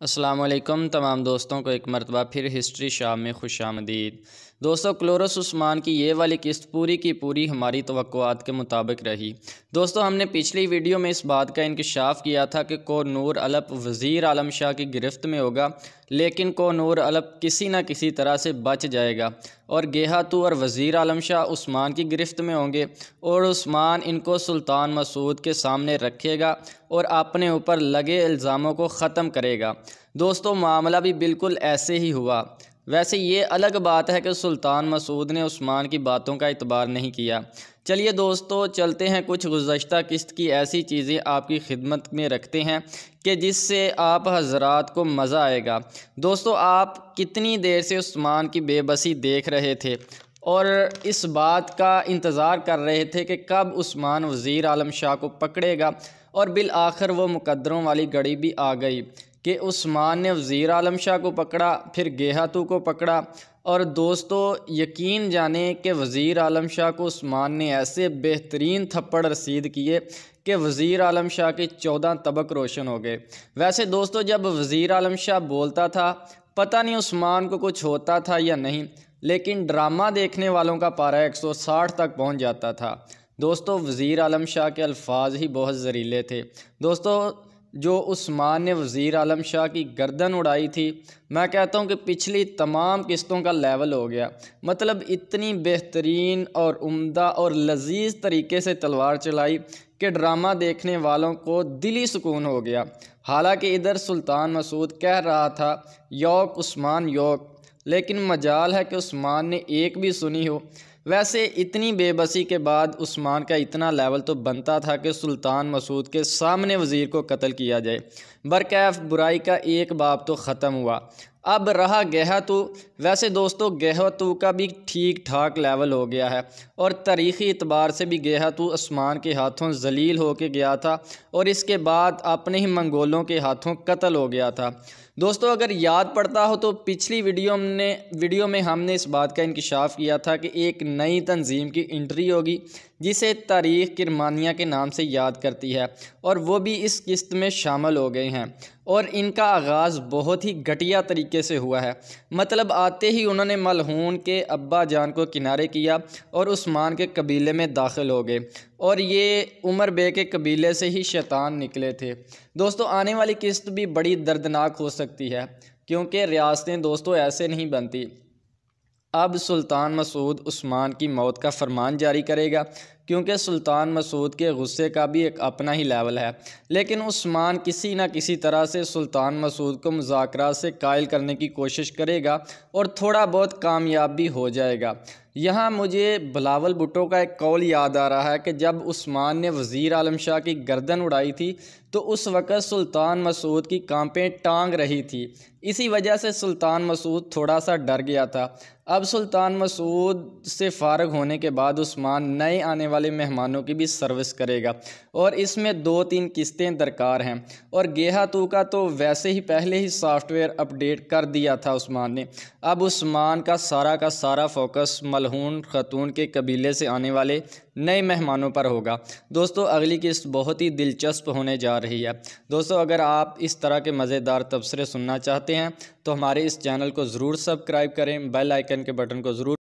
अस्सलाम वालेकुम तमाम दोस्तों को एक मरतबा फिर हिस्ट्री शाम में खुशामदीद। दोस्तों, क्लोरस उस्मान की ये वाली किस्त पूरी की पूरी हमारी तवक्कुआत के मुताबिक रही। दोस्तों, हमने पिछली वीडियो में इस बात का इंकशाफ किया था कि कोनूर अलप वज़ीर आलम शाह की गिरफ्त में होगा, लेकिन कोनूर अलप किसी न किसी तरह से बच जाएगा और गेहातू और वज़ीर आलम शाह उस्मान की गिरफ्त में होंगे और उस्मान इनको सुल्तान मसूद के सामने रखेगा और अपने ऊपर लगे इल्ज़ामों को ख़त्म करेगा। दोस्तों, मामला भी बिल्कुल ऐसे ही हुआ। वैसे ये अलग बात है कि सुल्तान मसूद ने उस्मान की बातों का इतबार नहीं किया। चलिए दोस्तों, चलते हैं कुछ गुज़श्ता किस्त की ऐसी चीज़ें आपकी खिदमत में रखते हैं कि जिससे आप हज़रात को मज़ा आएगा। दोस्तों, आप कितनी देर से उस्मान की बेबसी देख रहे थे और इस बात का इंतज़ार कर रहे थे कि कब उस्मान वज़ीर आलम शाह को पकड़ेगा, और बिल आखिर वो मुकद्दरों वाली घड़ी भी आ गई कि उस्मान ने वज़ीर आलम शाह को पकड़ा, फिर गेहातू को पकड़ा। और दोस्तों, यकीन जाने कि वज़ीर आलम शाह को उस्मान ने ऐसे बेहतरीन थप्पड़ रसीद किए कि वज़ीर आलम शाह के 14 तबक रोशन हो गए। वैसे दोस्तों, जब वज़ीर आलम शाह बोलता था, पता नहीं उस्मान को कुछ होता था या नहीं, लेकिन ड्रामा देखने वालों का पारा 160 तक पहुंच जाता था। दोस्तों, वज़ीर आलम शाह के अल्फाज ही बहुत ज़रीले थे। दोस्तों, जो उस्मान ने वज़ीर आलम शाह की गर्दन उड़ाई थी, मैं कहता हूँ कि पिछली तमाम किस्तों का लेवल हो गया। मतलब इतनी बेहतरीन और उम्दा और लजीज तरीके से तलवार चलाई कि ड्रामा देखने वालों को दिली सुकून हो गया। हालांकि इधर सुल्तान मसूद कह रहा था यौक उस्मान यौक, लेकिन मजाल है कि उस्मान ने एक भी सुनी हो। वैसे इतनी बेबसी के बाद उस्मान का इतना लेवल तो बनता था कि सुल्तान मसूद के सामने वज़ीर को कत्ल किया जाए। बरकैफ बुराई का एक बाब तो ख़त्म हुआ। अब रहा गेहातू। वैसे दोस्तों, गेहातू का भी ठीक ठाक लेवल हो गया है और तारीख़ी एतबार से भी गेहातू उस्मान के हाथों जलील होके गया था और इसके बाद अपने ही मंगोलों के हाथों कत्ल हो गया था। दोस्तों, अगर याद पड़ता हो तो पिछली वीडियो में हमने इस बात का इंकशाफ किया था कि एक नई तंजीम की एंट्री होगी जिसे तारीख़ किरमानिया के नाम से याद करती है, और वो भी इस किस्त में शामिल हो गए हैं। और इनका आगाज़ बहुत ही घटिया तरीके से हुआ है। मतलब आते ही उन्होंने मलहून के अब्बा जान को किनारे किया और उस्मान के कबीले में दाखिल हो गए, और ये उमर बे के कबीले से ही शैतान निकले थे। दोस्तों, आने वाली किस्त भी बड़ी दर्दनाक हो सकती है, क्योंकि रियासतें दोस्तों ऐसे नहीं बनती। अब सुल्तान मसूद उस्मान की मौत का फरमान जारी करेगा, क्योंकि सुल्तान मसूद के गुस्से का भी एक अपना ही लेवल है। लेकिन उस्मान किसी न किसी तरह से सुल्तान मसूद को मुज़ाकरात से कायल करने की कोशिश करेगा और थोड़ा बहुत कामयाब भी हो जाएगा। यहाँ मुझे बिलावल भुट्टो का एक कौल याद आ रहा है कि जब उस्मान ने वज़ीर आलम शाह की गर्दन उड़ाई थी तो उस वक़्त सुल्तान मसूद की कांपें टांग रही थी। इसी वजह से सुल्तान मसूद थोड़ा सा डर गया था। अब सुल्तान मसूद से फ़ारग होने के बाद उस्मान नए आने वाले मेहमानों की भी सर्विस करेगा, और इसमें 2-3 किस्तें दरकार हैं। और गेहातू का तो वैसे ही पहले ही सॉफ्टवेयर अपडेट कर दिया था उस्मान ने। अब उस्मान का सारा फोकस मलहून खतून के कबीले से आने वाले नए मेहमानों पर होगा। दोस्तों, अगली किस्त बहुत ही दिलचस्प होने जा रही है। दोस्तों, अगर आप इस तरह के मज़ेदार तबसरे सुनना चाहते हैं तो हमारे इस चैनल को ज़रूर सब्सक्राइब करें, बेल आइकन के बटन को ज़रूर